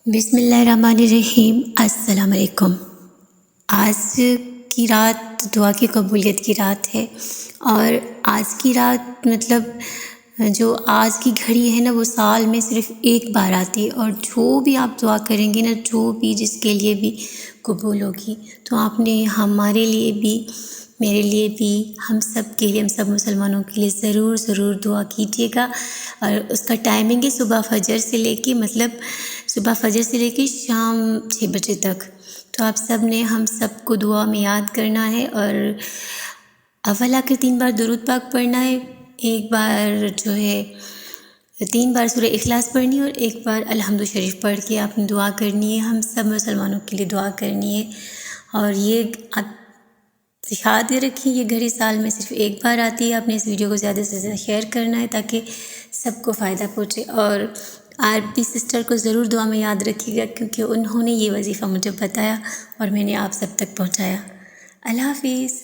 بسم اللہ الرحمن الرحیم۔ السلام علیکم۔ آج کی رات دعا کی قبولیت کی رات ہے، اور آج کی رات جو آج کی گھڑی ہے نا، وہ سال میں صرف ایک بار آتی ہے، اور جو بھی آپ دعا کریں گے نا، جو بھی جس کے لیے بھی قبول ہوگی، تو آپ نے ہمارے لیے بھی، میرے لیے بھی، ہم سب کے لیے، ہم سب مسلمانوں کے لیے ضرور دعا کیجیے گا۔ اور اس کا ٹائمنگ ہے صبح فجر سے لے کے شام 6 بجے تک۔ تو آپ سب نے ہم سب کو دعا میں یاد کرنا ہے، اور اول آ کر 3 بار درود پاک پڑھنا ہے، ایک بار 3 بار سورہ اخلاص پڑھنی ہے، اور ایک بار الحمد شریف پڑھ کے آپ نے دعا کرنی ہے، ہم سب مسلمانوں کے لیے دعا کرنی ہے۔ اور یہ آپ یاد رکھیں، یہ گھڑی سال میں صرف ایک بار آتی ہے۔ آپ نے اس ویڈیو کو زیادہ سے زیادہ شیئر کرنا ہے تاکہ سب کو فائدہ پہنچے، اور عربی سسٹر کو ضرور دعا میں یاد رکھیے گا، کیونکہ انہوں نے یہ وظیفہ مجھے بتایا اور میں نے آپ سب تک پہنچایا۔ اللہ حافظ۔